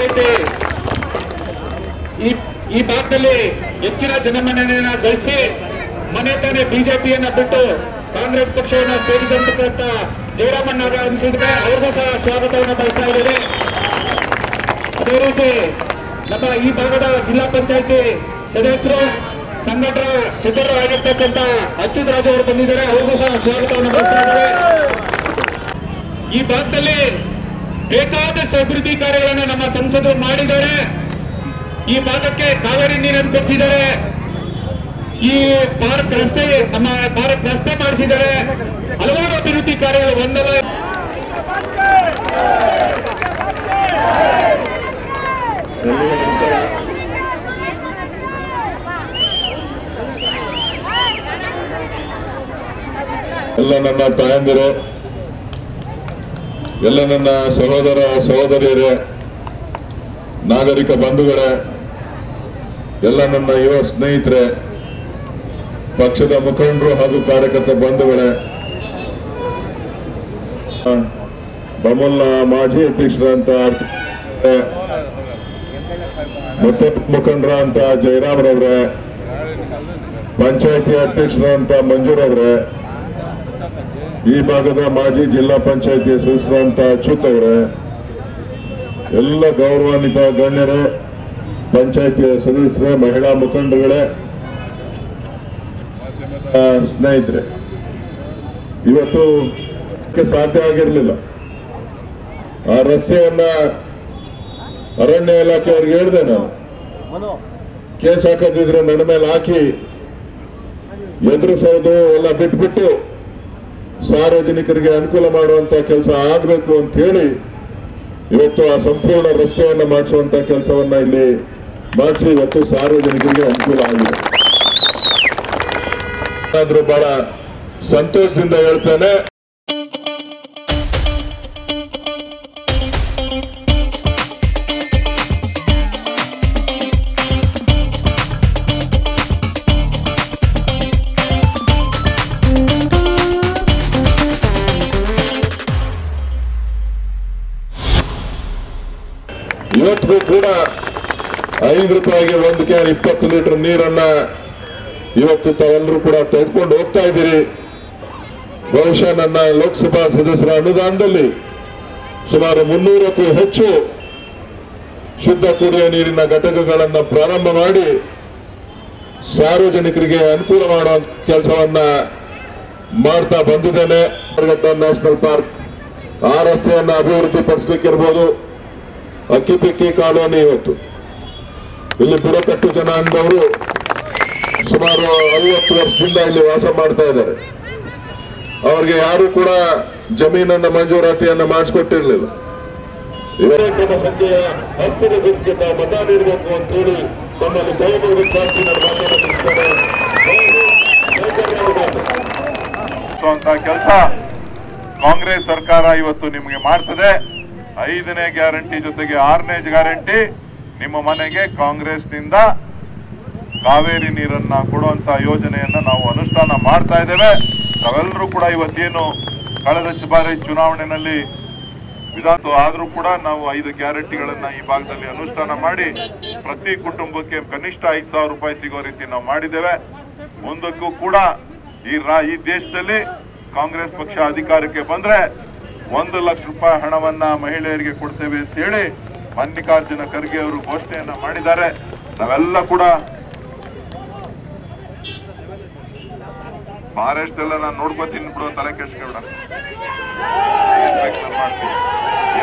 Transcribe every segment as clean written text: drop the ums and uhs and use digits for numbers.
ರೀತಿ ಈ ಭಾಗದಲ್ಲಿ ಹೆಚ್ಚಿನ ಜನಮನ್ನಣೆಯನ್ನ ಗಳಿಸಿ ಮನೆ ತಾನೇ ಬಿಜೆಪಿಯನ್ನ ಬಿಟ್ಟು ಕಾಂಗ್ರೆಸ್ ಪಕ್ಷವನ್ನ ಸೇರಿದಂತ ಜಯರಾಮಣ್ಣ ಅನಿಸಿದ್ರೆ ಅವ್ರಿಗೂ ಸಹ ಸ್ವಾಗತವನ್ನು ಬಯಸ್ತಾ ಇದ್ದೇವೆ. ಅದೇ ರೀತಿ ನಮ್ಮ ಈ ಭಾಗದ ಜಿಲ್ಲಾ ಪಂಚಾಯತಿ ಸದಸ್ಯರು ಸಂಘಟನಾ ಚತುರ ಆಗಿರ್ತಕ್ಕಂಥ ಅಚ್ಯುತ್ ರಾಜು ಅವರು ಬಂದಿದ್ದಾರೆ, ಅವ್ರಿಗೂ ಸಹ ಸ್ವಾಗತವನ್ನು ಬಯಸ್ತಾ ಇದ್ದೇವೆ. ಈ ಭಾಗದಲ್ಲಿ ಬೇಕಾದಷ್ಟು ಅಭಿವೃದ್ಧಿ ಕಾರ್ಯಗಳನ್ನು ನಮ್ಮ ಸಂಸದರು ಮಾಡಿದ್ದಾರೆ. ಈ ಭಾಗಕ್ಕೆ ಕಾವೇರಿ ನೀರನ್ನು ಕೊಡಿಸಿದ್ದಾರೆ. ಈ ಪಾರ್ಕ್ ರಸ್ತೆ ನಮ್ಮ ಪಾರ್ಕ್ ರಸ್ತೆ ಮಾಡಿಸಿದ್ದಾರೆ. ಹಲವಾರು ಅಭಿವೃದ್ಧಿ ಕಾರ್ಯಗಳು ಒಂದಲ್ಲ ಎಲ್ಲ ನನ್ನ ತಾಯಂದಿರು, ಎಲ್ಲ ನನ್ನ ಸಹೋದರ ಸಹೋದರಿಯರೇ, ನಾಗರಿಕ ಬಂಧುಗಳೇ, ಎಲ್ಲ ನನ್ನ ಯುವ ಸ್ನೇಹಿತರೆ, ಪಕ್ಷದ ಮುಖಂಡರು ಹಾಗೂ ಕಾರ್ಯಕರ್ತ ಬಂಧುಗಳೇ, ಬಮಲ್ನ ಮಾಜಿ ಅಧ್ಯಕ್ಷರಂತ ಮತ್ತೆ ಮುಖಂಡರಂತ ಜಯರಾಮ್ರವ್ರೆ, ಪಂಚಾಯತಿ ಅಧ್ಯಕ್ಷರಂತ ಮಂಜೂರವ್ರೆ, ಈ ಭಾಗದ ಮಾಜಿ ಜಿಲ್ಲಾ ಪಂಚಾಯತಿ ಸದಸ್ಯರಂತ ಅಚ್ಯುತ್ ಅವರೇ, ಎಲ್ಲ ಗೌರವಾನ್ವಿತ ಗಣ್ಯರೇ, ಪಂಚಾಯತಿಯ ಸದಸ್ಯರೇ, ಮಹಿಳಾ ಮುಖಂಡರುಗಳೇ, ಸ್ನೇಹಿತರೆ, ಇವತ್ತು ಸಾಧ್ಯ ಆಗಿರಲಿಲ್ಲ. ಆ ರಸ್ತೆಯನ್ನ ಅರಣ್ಯ ಇಲಾಖೆಯವ್ರಿಗೆ ಹೇಳಿದೆ ನಾನು, ಕೇಸ್ ಹಾಕದಿದ್ರೆ ನನ್ನ ಮೇಲೆ ಹಾಕಿ ಎದುರಿಸೋದು ಎಲ್ಲ ಬಿಟ್ಬಿಟ್ಟು ಸಾರ್ವಜನಿಕರಿಗೆ ಅನುಕೂಲ ಮಾಡುವಂತ ಕೆಲಸ ಆಗಬೇಕು ಅಂತ ಹೇಳಿ ಇವತ್ತು ಆ ಸಂಪೂರ್ಣ ರಸ್ತೆಯನ್ನ ಮಾಡಿಸುವಂತ ಕೆಲಸವನ್ನ ಇಲ್ಲಿ ಮಾಡಿಸಿ ಇವತ್ತು ಸಾರ್ವಜನಿಕರಿಗೆ ಅನುಕೂಲ ಆಗಿದೆ. ಆದ್ರೂ ಬಹಳ ಸಂತೋಷದಿಂದ ಹೇಳ್ತೇನೆ, ಇವತ್ತಿಗೂ ಕೂಡ 5 ರೂಪಾಯಿಗೆ 1 ಕ್ಯಾನ್ 20 ಲೀಟರ್ ನೀರನ್ನ ಇವತ್ತು ತಾವೆಲ್ಲರೂ ಕೂಡ ತೆಗೆದುಕೊಂಡು ಹೋಗ್ತಾ ಇದ್ದೀರಿ. ಬಹುಶಃ ನನ್ನ ಲೋಕಸಭಾ ಸದಸ್ಯರ ಅನುದಾನದಲ್ಲಿ ಸುಮಾರು 300ಕ್ಕೂ ಹೆಚ್ಚು ಶುದ್ಧ ಕುಡಿಯುವ ನೀರಿನ ಘಟಕಗಳನ್ನು ಪ್ರಾರಂಭ ಮಾಡಿ ಸಾರ್ವಜನಿಕರಿಗೆ ಅನುಕೂಲ ಮಾಡುವ ಕೆಲಸವನ್ನ ಮಾಡ್ತಾ ಬಂದಿದ್ದೇನೆ. ನ್ಯಾಷನಲ್ ಪಾರ್ಕ್ ಆ ರಸ್ತೆಯನ್ನ ಅಭಿವೃದ್ಧಿ ಪಡಿಸಲಿಕ್ಕೆ ಇರ್ಬೋದು. ಅಕ್ಕಿಪಿಕ್ಕಿ ಕಾಲೋನಿ ಇವತ್ತು ಇಲ್ಲಿ ಬುಡಕಟ್ಟು ಜನಾಂಗದವರು ಸುಮಾರು 60 ವರ್ಷದಿಂದ ಇಲ್ಲಿ ವಾಸ ಮಾಡ್ತಾ ಇದ್ದಾರೆ. ಅವ್ರಿಗೆ ಯಾರು ಕೂಡ ಜಮೀನನ್ನ ಮಂಜೂರಾತಿಯನ್ನ ಮಾಡಿಸ್ಕೊಟ್ಟಿರ್ಲಿಲ್ಲ. ಇವರ ಸಂಖ್ಯೆಯ ಅಕ್ಷರ ಗುರುತಿಗೆ ತಾವು ಮತ ನೀಡಬೇಕು ಅಂತ ಹೇಳಿ ತಮ್ಮಲ್ಲಿ ಕೈಗೊಳ್ಳಿ ಪ್ರಾರ್ಥಿ ಮಾತಾಡುತ್ತಿದ್ದಾರೆ. ಕೆಲಸ ಕಾಂಗ್ರೆಸ್ ಸರ್ಕಾರ ಇವತ್ತು ನಿಮಗೆ ಮಾಡ್ತದೆ. 5ನೇ ಗ್ಯಾರಂಟಿ ಜೊತೆಗೆ 6ನೇ ಗ್ಯಾರಂಟಿ ನಿಮ್ಮ ಮನೆಗೆ ಕಾಂಗ್ರೆಸ್ನಿಂದ ಕಾವೇರಿ ನೀರನ್ನ ಕೊಡುವಂತ ಯೋಜನೆಯನ್ನ ನಾವು ಅನುಷ್ಠಾನ ಮಾಡ್ತಾ ಇದ್ದೇವೆ. ನಾವೆಲ್ಲರೂ ಕೂಡ ಇವತ್ತೇನು ಕಳೆದ ಬಾರಿ ಚುನಾವಣೆಯಲ್ಲಿ ವಿಧಾನ ಆದ್ರೂ ಕೂಡ ನಾವು 5 ಗ್ಯಾರಂಟಿಗಳನ್ನ ಈ ಭಾಗದಲ್ಲಿ ಅನುಷ್ಠಾನ ಮಾಡಿ ಪ್ರತಿ ಕುಟುಂಬಕ್ಕೆ ಕನಿಷ್ಠ 5,000 ರೂಪಾಯಿ ಸಿಗೋ ರೀತಿ ನಾವು ಮಾಡಿದ್ದೇವೆ. ಮುಂದಕ್ಕೂ ಕೂಡ ಈ ದೇಶದಲ್ಲಿ ಕಾಂಗ್ರೆಸ್ ಪಕ್ಷ ಅಧಿಕಾರಕ್ಕೆ ಬಂದ್ರೆ 1 ಲಕ್ಷ ರೂಪಾಯಿ ಹಣವನ್ನ ಮಹಿಳೆಯರಿಗೆ ಕೊಡ್ತೇವೆ ಅಂತ ಹೇಳಿ ಮಲ್ಲಿಕಾರ್ಜುನ ಖರ್ಗೆ ಅವರು ಘೋಷಣೆಯನ್ನ ಮಾಡಿದ್ದಾರೆ. ನಾವೆಲ್ಲ ಕೂಡ ಮಹಾರಾಷ್ಟ್ರದಲ್ಲ ನಾನು ನೋಡ್ಕೋತೀನಿ ಬಿಡೋ ತಲೆ ಕೆಡಿಸ್ಕೊಬೇಡ.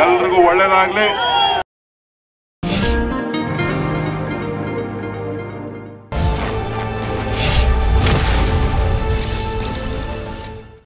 ಎಲ್ರಿಗೂ ಒಳ್ಳೇದಾಗ್ಲಿ.